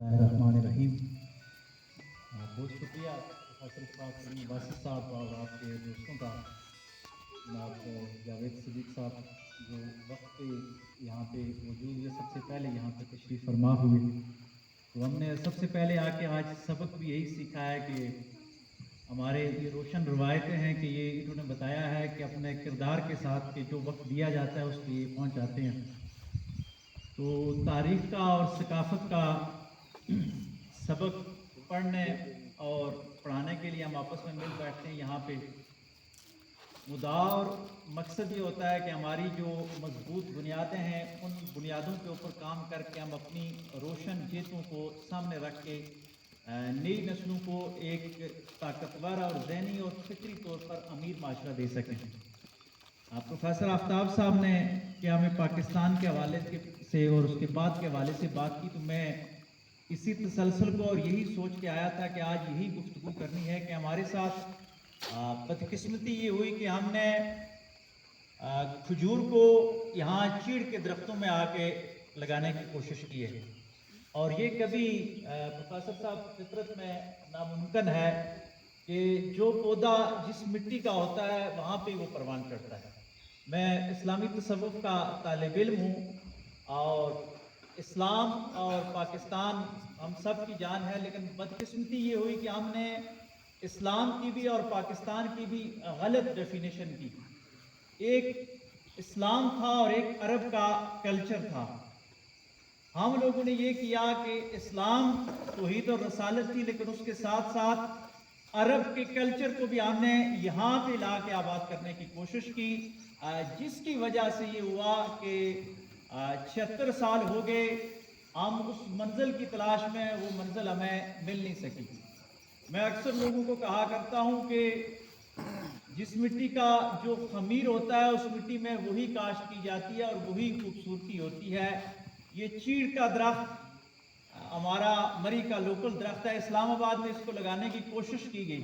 बिस्मिल्लाहिर्रहमानिर्रहीम। बहुत शुक्रिया प्रोफेसर वासिफ साहब और आपके दोस्तों का, जनाब जावेद सिद्दीक साहब जो वक्त पे यहाँ पे मौजूद हुए, सबसे पहले यहाँ पे तशरीफ़ फरमा हुए। तो हमने सबसे पहले आके आज सबक भी यही सीखा है कि हमारे ये रोशन रवायतें हैं कि ये इन्होंने बताया है कि अपने किरदार के साथ के जो वक्त दिया जाता है उसके ये पहुँच जाते हैं। तो तारीख़ का और सकाफ़त का सबक पढ़ने और पढ़ाने के लिए हम आपस में मिल बैठते हैं यहाँ पे। मुद्दा और मकसद ये होता है कि हमारी जो मजबूत बुनियादें हैं उन बुनियादों के ऊपर काम करके हम अपनी रोशन जेतों को सामने रख के नई नस्लों को एक ताकतवर और ज़हनी और फिक्री तौर पर अमीर माशरा दे सकें। प्रोफेसर आफ्ताब साहब ने कि हमें पाकिस्तान के हवाले से और उसके बाद के हवाले से बात की, तो मैं इसी तसलसल को और यही सोच के आया था कि आज यही गुफ्तगू करनी है कि हमारे साथ बदकिस्मती ये हुई कि हमने खजूर को यहाँ चीड़ के दरख्तों में आके लगाने की कोशिश की है, और ये कभी प्रोफेसर साहब फितरत में नामुमकिन है कि जो पौधा जिस मिट्टी का होता है वहाँ पे वो परवान चढ़ता है। मैं इस्लामी तसव्वुफ़ का तालिब इल्म हूँ और इस्लाम और पाकिस्तान हम सब की जान है, लेकिन बदकिस्मती ये हुई कि हमने इस्लाम की भी और पाकिस्तान की भी गलत डेफिनेशन की। एक इस्लाम था और एक अरब का कल्चर था। हम लोगों ने ये किया कि इस्लाम तौहीद और रसालत थी, लेकिन उसके साथ साथ अरब के कल्चर को भी हमने यहाँ पे ला के आबाद करने की कोशिश की, जिसकी वजह से ये हुआ कि 76 साल हो गए हम उस मंजिल की तलाश में, वो मंजिल हमें मिल नहीं सकी। मैं अक्सर लोगों को कहा करता हूँ कि जिस मिट्टी का जो खमीर होता है उस मिट्टी में वही काश्त की जाती है और वही खूबसूरती होती है। ये चीड़ का दरख्त हमारा मरी का लोकल दरख्त है, इस्लामाबाद में इसको लगाने की कोशिश की गई।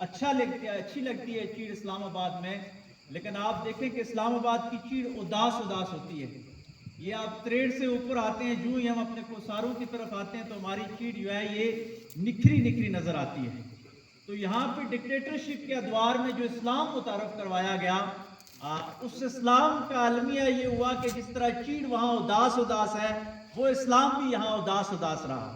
अच्छी लगती है चीड़ इस्लामाबाद में, लेकिन आप देखें कि इस्लामाबाद की चीड़ उदास होती है। ये आप त्रेड़ से ऊपर आते हैं, जो ही हम अपने कोसारों की तरफ आते हैं तो हमारी चीड़ जो है ये निखरी नजर आती है। तो यहाँ पे डिक्टेटरशिप के अदवार में जो इस्लाम मुतारफ करवाया गया, उस इस्लाम का अलमिया ये हुआ कि जिस तरह चीड़ वहाँ उदास है, वो इस्लाम भी यहाँ उदास रहा,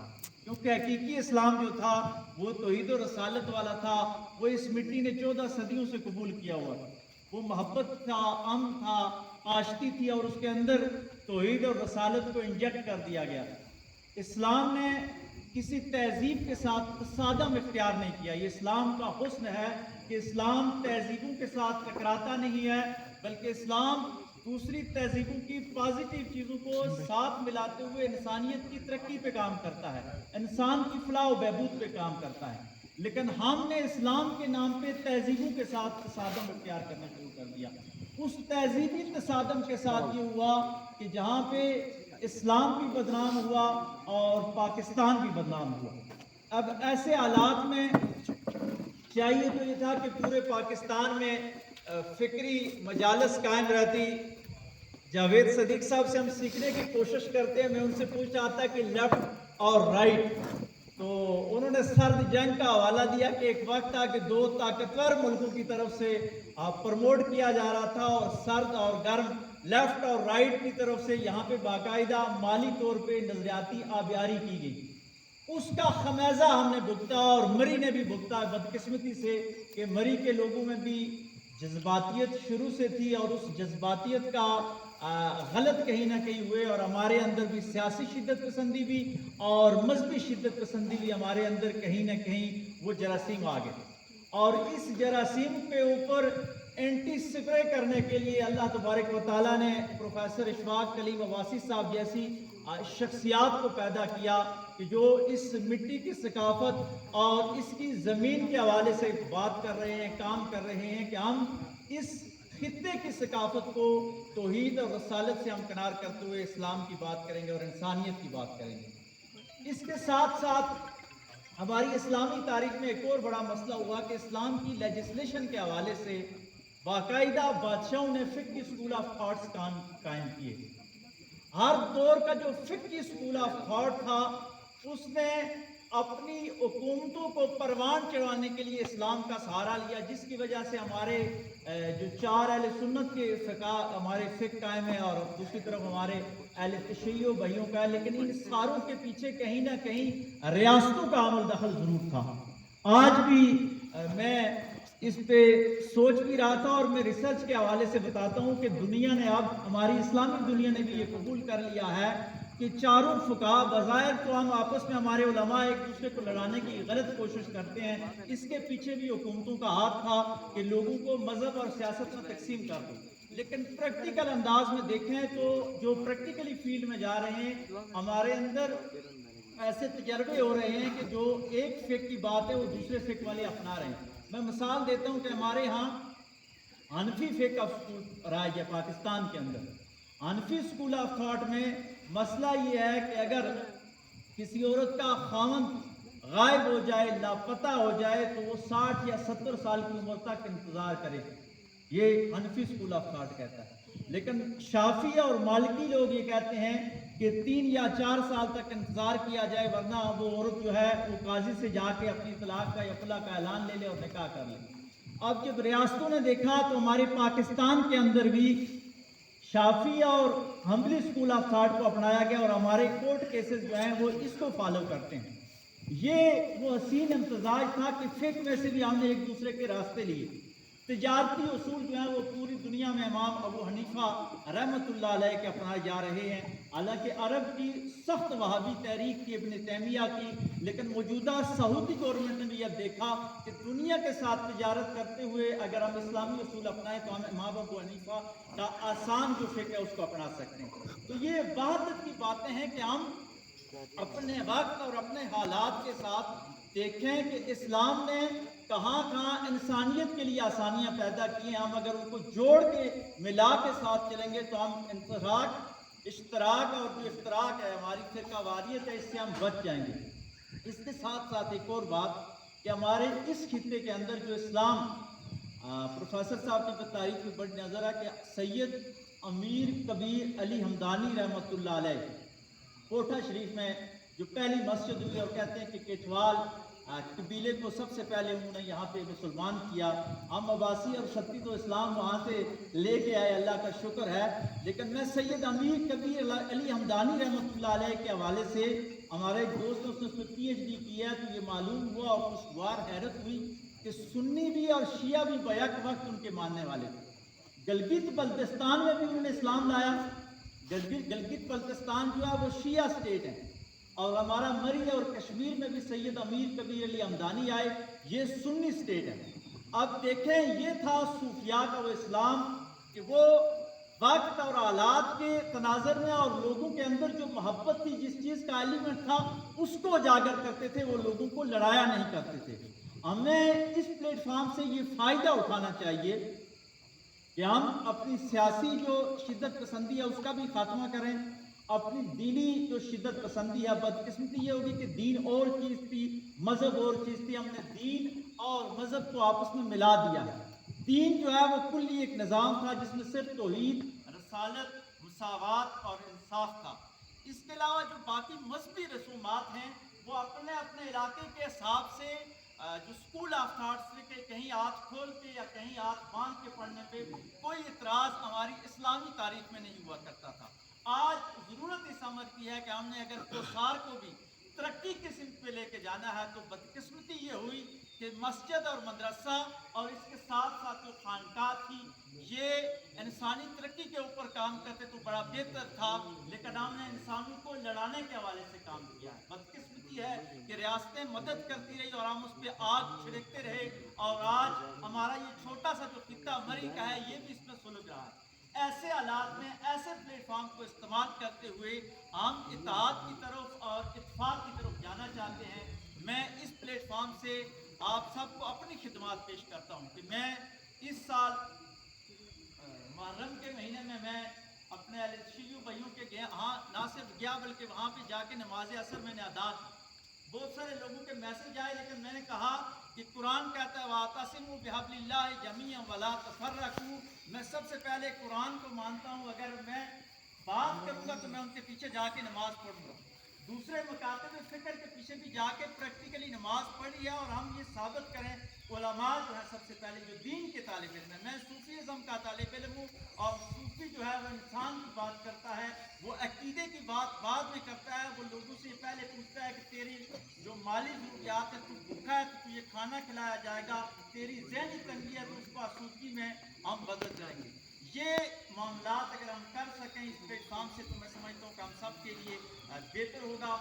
क्योंकि हकीकी इस्लाम जो था वो तौहीद और रसालत वाला था। वो इस मिट्टी ने 14 सदियों से कबूल किया हुआ, वो मोहब्बत था, अमन था, आशती थी, और उसके अंदर तौहीद और रसालत को इंजेक्ट कर दिया गया। इस्लाम ने किसी तहजीब के साथ तसादम इख्तियार नहीं किया। ये इस्लाम का हुस्न है कि इस्लाम तहजीबों के साथ टकराता नहीं है, बल्कि इस्लाम दूसरी तहजीबों की पॉजिटिव चीज़ों को साथ मिलाते हुए इंसानियत की तरक्की पे काम करता है, इंसान की फलाह व बहबूद पे काम करता है। लेकिन हमने इस्लाम के नाम पे तहजीबों के साथ तसादम इख्तियार करना शुरू कर दिया। उस तहजीबी तसादम के साथ ये हुआ कि जहाँ पे इस्लाम भी बदनाम हुआ और पाकिस्तान भी बदनाम हुआ। अब ऐसे हालात में चाहिए तो ये था कि पूरे पाकिस्तान में फिक्री मजालस कायम रहती। जावेद सदीक साहब से हम सीखने की कोशिश करते हैं, मैं उनसे पूछ रहा था कि लेफ्ट और राइट, तो उन्होंने सर्द जंग का हवाला दिया कि एक वक्त था कि दो ताकतवर मुल्कों की तरफ से प्रमोट किया जा रहा था, और सर्द और गर्म लेफ्ट और राइट की तरफ से यहाँ पे बाकायदा माली तौर पे नजरियाती आबियारी की गई। उसका खमेजा हमने भुगता और मरी ने भी भुगता, बदकिस्मती से कि मरी के लोगों में भी जज्बातियत शुरू से थी, और उस जज्बातियत का गलत कहीं ना कहीं हुए, और हमारे अंदर भी सियासी शिद्दत पसंदी भी और मजहबी शिद्दत पसंदी भी हमारे अंदर कहीं ना कहीं वो जरासीम आ गए। और इस जरासीम के ऊपर एंटी स्प्रे करने के लिए अल्लाह तबारक व तआला ने प्रोफेसर इशफाक कलीम अब्बासी साहब जैसी शख्सियात को पैदा किया कि जो इस मिट्टी की सकाफत और इसकी ज़मीन के हवाले से बात कर रहे हैं, काम कर रहे हैं कि हम इस खित्ते की सकाफत को तौहीद और रसालत से हम किनार करते हुए इस्लाम की बात करेंगे और इंसानियत की बात करेंगे। इसके साथ साथ हमारी इस्लामी तारीख में एक और बड़ा मसला हुआ कि इस्लाम की लेजिस्लेशन के हवाले से बाकायदा बादशाहों ने फिक्की स्कूल ऑफ थॉट्स कायम किए। हर दौर का जो फिक्की स्कूल ऑफ थॉट था, اس نے اپنی حکومتوں کو پروان چڑھانے کے لیے اسلام کا سہارا لیا، جس کی وجہ سے ہمارے جو چار اہل سنت کے ہمارے فقہ قائم ہے، اور دوسری طرف ہمارے اہل تشیع بھائیوں کا ہے، لیکن ان ساروں کے پیچھے کہیں نہ کہیں ریاستوں کا عمل دخل ضرور تھا۔ آج بھی میں اس پہ سوچ بھی رہا تھا، اور میں ریسرچ کے حوالے سے بتاتا ہوں کہ دنیا نے اب، ہماری اسلامی دنیا نے بھی یہ قبول کر لیا ہے کہ چاروں فقہا بظاہر تو ہم آپس میں ہمارے علماء ایک دوسرے کو لڑانے کی غلط کوشش کرتے ہیں، اس کے پیچھے بھی حکومتوں کا ہاتھ تھا کہ لوگوں کو مذہب اور سیاست میں تقسیم کر دو۔ لیکن پریکٹیکل انداز میں دیکھیں تو جو پریکٹیکلی فیلڈ میں جا رہے ہیں، ہمارے اندر ایسے تجربے ہو رہے ہیں کہ جو ایک فقہ کی بات ہے وہ دوسرے فقہ والے اپنا رہے ہیں۔ میں مثال دیتا ہوں کہ ہمارے ہاں حنفی فقہ آف سکول رائج ہے پاکستان کے اندر۔ حنفی اسکول آف تھاٹ میں مسئلہ یہ ہے کہ اگر کسی عورت کا خاوند غائب ہو جائے، لاپتہ ہو جائے، تو وہ 60 یا 70 سال کی عمر تک انتظار کرے، یہ حنفی اسکول آف تھاٹ کہتا ہے۔ لیکن شافعی اور مالکی لوگ یہ کہتے ہیں کہ 3 یا 4 سال تک انتظار کیا جائے، ورنہ وہ عورت جو ہے وہ قاضی سے جا کے اپنی طلاق کا یا خلا کا اعلان لے لے اور نکاح کر لے۔ اب جب ریاستوں نے دیکھا تو ہمارے پاکستان کے اندر بھی شافعی اور حنبلی اسکول آف تھاٹ کو اپنایا گیا، اور ہمارے کورٹ کیسز جو ہیں وہ اس کو فالو کرتے ہیں۔ یہ وہ حسین امتزاج تھا کہ فقہ میں سے بھی ہم نے ایک دوسرے کے راستے لیے۔ تجارتی اصول جو ہیں وہ پوری دنیا میں امام ابو حنیفہ رحمۃ اللہ علیہ کے اپنائے جا رہے ہیں، حالانکہ عرب کی سخت وہابی تحریک کی، ابن تیمیہ کی، لیکن موجودہ سعودی گورنمنٹ نے بھی اب دیکھا کہ دنیا کے ساتھ تجارت کرتے ہوئے اگر ہم اسلامی اصول اپنائیں تو ہم امام ابو حنیفہ کا آسان جو فقہ ہے اس کو اپنا سکتے ہیں۔ تو یہ وحدت کی باتیں ہیں کہ ہم اپنے وقت اور اپنے حالات کے ساتھ دیکھیں کہ اسلام نے کہاں کہاں انسانیت کے لیے آسانیاں پیدا کی ہیں، ہم اگر ان کو جوڑ کے ملا کے ساتھ چلیں گے تو ہم اشتراک اور جو اشتراک ہے ہماری فرقہ واریت ہے، اس سے ہم بچ جائیں گے۔ اس کے ساتھ ساتھ ایک اور بات کہ ہمارے اس خطے کے اندر جو اسلام پروفیسر صاحب کی تاریخ میں بڑی نظر ہے کہ سید امیر کبیر علی ہمدانی رحمۃ اللہ علیہ کوٹھا شریف میں جو پہلی مسجد ہوئی، اور کہتے ہیں کہ کیٹوال قبیلے کو سب سے پہلے انہوں نے یہاں پہ مسلمان کیا۔ ہم عباسی اور شتی تو اسلام وہاں سے لے کے آئے، اللہ کا شکر ہے، لیکن میں سید امیر کبیر علی ہمدانی رحمۃ اللہ علیہ کے حوالے سے، ہمارے ایک دوست نے اس میں پی ایچ ڈی کی ہے، تو یہ معلوم ہوا اور خوشگوار حیرت ہوئی کہ سنی بھی اور شیعہ بھی بیک وقت ان کے ماننے والے تھے۔ گلگت بلتستان میں بھی انہوں نے اسلام لایا۔ گلگت بلتستان جو ہے وہ شیعہ اسٹیٹ ہے، اور ہمارا مری اور کشمیر میں بھی سید امیر کبیر علی ہمدانی آئے، یہ سنی اسٹیٹ ہے۔ اب دیکھیں یہ تھا صوفیاء کا وہ اسلام کہ وہ وقت اور حالات کے تناظر میں اور لوگوں کے اندر جو محبت تھی، جس چیز کا ایلیمنٹ تھا اس کو اجاگر کرتے تھے، وہ لوگوں کو لڑایا نہیں کرتے تھے۔ ہمیں اس پلیٹ فارم سے یہ فائدہ اٹھانا چاہیے کہ ہم اپنی سیاسی جو شدت پسندی ہے اس کا بھی خاتمہ کریں، اپنی دینی جو شدت پسندی ہے، بدقسمتی یہ ہوگی کہ دین اور چیز تھی، مذہب اور چیز تھی، ہم نے دین اور مذہب کو آپس میں ملا دیا ہے۔ دین جو ہے وہ کلی ایک نظام تھا جس میں صرف توحید، رسالت، مساوات اور انصاف تھا۔ اس کے علاوہ جو باقی مذہبی رسومات ہیں وہ اپنے اپنے علاقے کے حساب سے جو اسکول آف تھاٹس سے کہیں ہاتھ کھول کے یا کہیں ہاتھ باندھ کے پڑھنے پہ کوئی اعتراض ہماری اسلامی تاریخ میں نہیں ہوا کرتا تھا۔ آج ضرورت اس امر کی ہے کہ ہم نے اگر کوثار کو بھی ترقی کی سمت پہ لے کے جانا ہے تو بدقسمتی یہ ہوئی کہ مسجد اور مدرسہ اور اس کے ساتھ ساتھ جو خانقاہ تھی یہ انسانی ترقی کے اوپر کام کرتے تو بڑا بہتر تھا، لیکن ہم نے انسانوں کو لڑانے کے حوالے سے کام کیا ہے۔ بدقسمتی ہے کہ ریاستیں مدد کرتی رہی اور ہم اس پہ آگ چھڑکتے رہے، اور آج ہمارا یہ چھوٹا سا جو خطہ مری کا ہے یہ بھی اس میں سلجھ رہا ہے۔ ایسے حالات میں ایسے پلیٹ فارم کو استعمال کرتے ہوئے ہم اتحاد کی طرف اور اتفاق کی طرف جانا چاہتے ہیں۔ میں اس پلیٹ فارم سے آپ سب کو اپنی خدمات پیش کرتا ہوں کہ میں اس سال محرم کے مہینے میں اپنے اہل تشیع بھائیوں کے گیا، ہاں نہ صرف گیا بلکہ وہاں پہ جا کے نماز عصر میں نے ادا کی۔ بہت سارے لوگوں کے میسج آئے، لیکن میں نے کہا کہ قرآن کہتا ہے وَاعْتَصِمُوا بِحَبْلِ اللَّهِ جَمِيعًا وَلَا تَفَرَّقُوا۔ میں سب سے پہلے قرآن کو مانتا ہوں، اگر میں بات کروں گا تو میں ان کے پیچھے جا کے نماز پڑھوں گا، दूसरे मकातब फ़िक्र के पीछे भी जाके प्रैक्टिकली नमाज पढ़ी है और हम ये साबित करें उलमा जो है सबसे पहले जो दीन के तालिब इल्म है। मैं सूफीज़म का तालिब इल्म हूँ और सूफी जो है वो इंसान की बात करता है, वो अकीदे की बात बाद में करता है। वो लोगों से पहले पूछता है कि तेरी जो माली ज़रूरियात है, तू भूखा है तो तुझे खाना खिलाया जाएगा, तेरी ज़हनी तंगी है तो उसको आसूदगी में हम बदल जाएंगे। ये मामलात अगर हम कर सकें इस प्लेटफॉर्म से तो मैं समझता हूँ कि हम सब के लिए बेहतर होगा।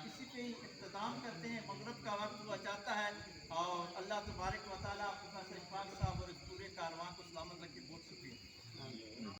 इसी पे ही इख्तिताम करते हैं, मगरब का वक्त हुआ चाहता है और अल्लाह तबारक व तआला प्रोफेसर इशफाक साहब और इस पूरे कारवां को सलामत रखे। बहुत शुक्रिया।